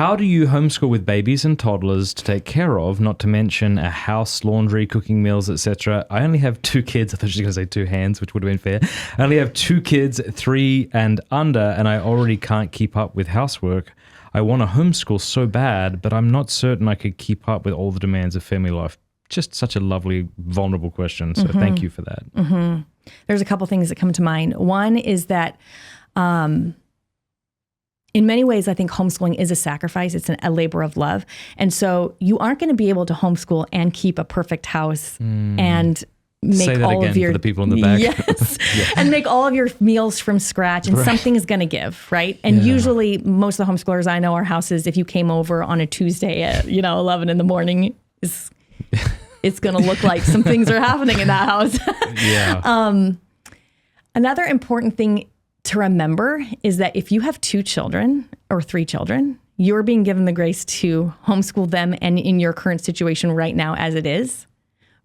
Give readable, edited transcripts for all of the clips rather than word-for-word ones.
How do you homeschool with babies and toddlers to take care of, not to mention a house, laundry, cooking meals, etc.? I only have 2 kids. I thought she was going to say 2 hands, which would have been fair. I only have 2 kids, 3 and under, and I already can't keep up with housework. I want to homeschool so bad, but I'm not certain I could keep up with all the demands of family life. Just such a lovely, vulnerable question. So thank you for that. There's a couple things that come to mind. One is that in many ways, I think homeschooling is a sacrifice. It's a labor of love. And so you aren't going to be able to homeschool and keep a perfect house and make Say that all again of your for the people in the back. Yes. And make all of your meals from scratch, and something is going to give, right? And usually most of the homeschoolers I know, our houses, if you came over on a Tuesday at 11 in the morning, it's going to look like some things are happening in that house. Another important thing to remember is that if you have 2 children or 3 children, you're being given the grace to homeschool them and in your current situation right now as it is.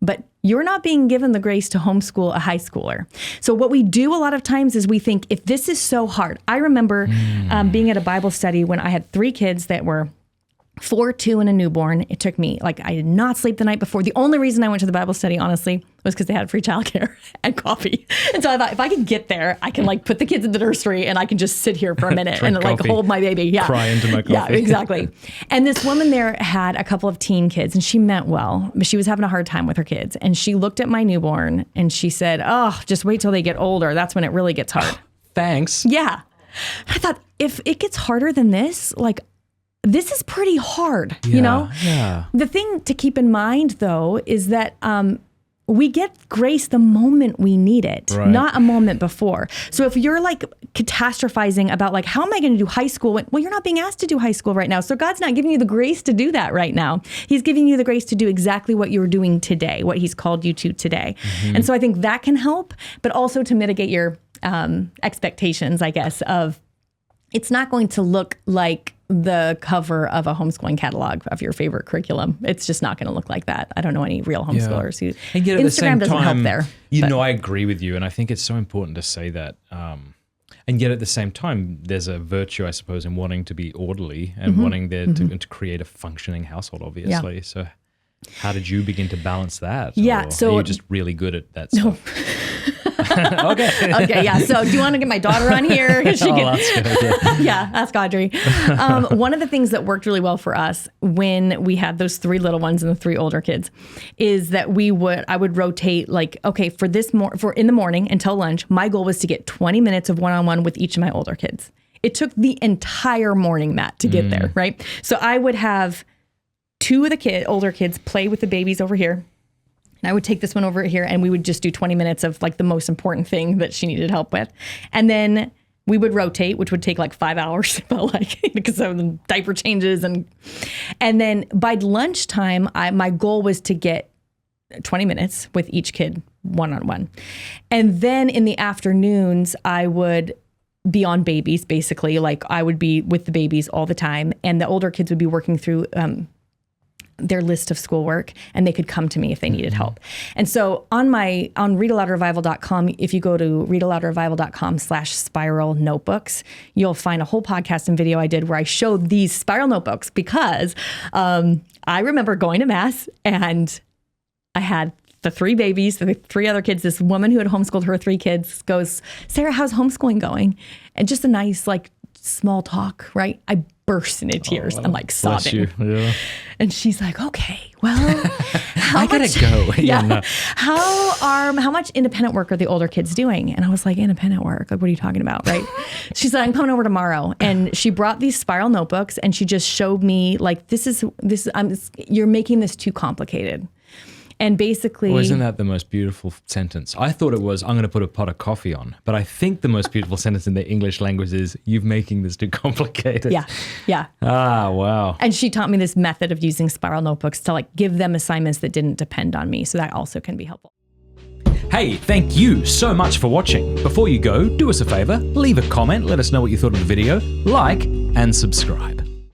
But you're not being given the grace to homeschool a high schooler. So what we do a lot of times is we think, if this is so hard. I remember being at a Bible study when I had 3 kids that were 4, 2, and a newborn. It took me, I did not sleep the night before. The only reason I went to the Bible study, honestly, was because they had free childcare and coffee. And so I thought, if I could get there, I can put the kids in the nursery and I can just sit here for a minute and hold my baby. Yeah. Cry into my coffee. Yeah, exactly. And this woman there had a couple of teen kids, and she meant well, but she was having a hard time with her kids. And she looked at my newborn and she said, "Oh, just wait till they get older. That's when it really gets hard." Thanks. Yeah. I thought, if it gets harder than this, this is pretty hard, Yeah. The thing to keep in mind, though, is that we get grace the moment we need it, not a moment before. So if you're catastrophizing about how am I going to do high school? Well, you're not being asked to do high school right now. So God's not giving you the grace to do that right now. He's giving you the grace to do exactly what you're doing today, what he's called you to today. And so I think that can help, but also to mitigate your expectations, I guess, of it's not going to look like the cover of a homeschooling catalog of your favorite curriculum. It's just not going to look like that. I don't know any real homeschoolers who Instagram doesn't help there. I agree with you. And I think it's so important to say that. And yet at the same time, there's a virtue, I suppose, in wanting to be orderly and wanting to create a functioning household, obviously. So how did you begin to balance that? Yeah. Or are you just really good at that stuff? Okay, yeah. So do you want to get my daughter on here? Ask her, ask Audrey. One of the things that worked really well for us when we had those 3 little ones and the 3 older kids is that I would rotate for in the morning until lunch, my goal was to get 20 minutes of one-on-one with each of my older kids. It took the entire morning, Matt, to get there, right? So I would have 2 of the older kids play with the babies over here. And I would take this one over here and we would just do 20 minutes of the most important thing that she needed help with. And then we would rotate, which would take 5 hours, because of the diaper changes. And then by lunchtime, my goal was to get 20 minutes with each kid one-on-one. And then in the afternoons, I would be on babies, basically. I would be with the babies all the time. And the older kids would be working through their list of schoolwork, and they could come to me if they needed help. And so on readaloudrevival.com, if you go to readaloudrevival.com/spiral notebooks, you'll find a whole podcast and video I did where I showed these spiral notebooks because I remember going to Mass and I had the 3 babies, the 3 other kids. This woman who had homeschooled her 3 kids goes, "Sarah, how's homeschooling going?" And just a nice small talk, right? I burst into tears. I'm sobbing. Yeah. And she's like, "Okay, well, I gotta go." No. How much independent work are the older kids doing? And I was like, "Independent work? What are you talking about?" Right? She said, "I'm coming over tomorrow." And she brought these spiral notebooks and she just showed me you're making this too complicated. And basically... Well, isn't that the most beautiful sentence? I thought it was, "I'm going to put a pot of coffee on." But I think the most beautiful sentence in the English language is, "You're making this too complicated." Yeah. Ah, wow. And she taught me this method of using spiral notebooks to give them assignments that didn't depend on me. So that also can be helpful. Hey, thank you so much for watching. Before you go, do us a favor, leave a comment, let us know what you thought of the video, like, and subscribe.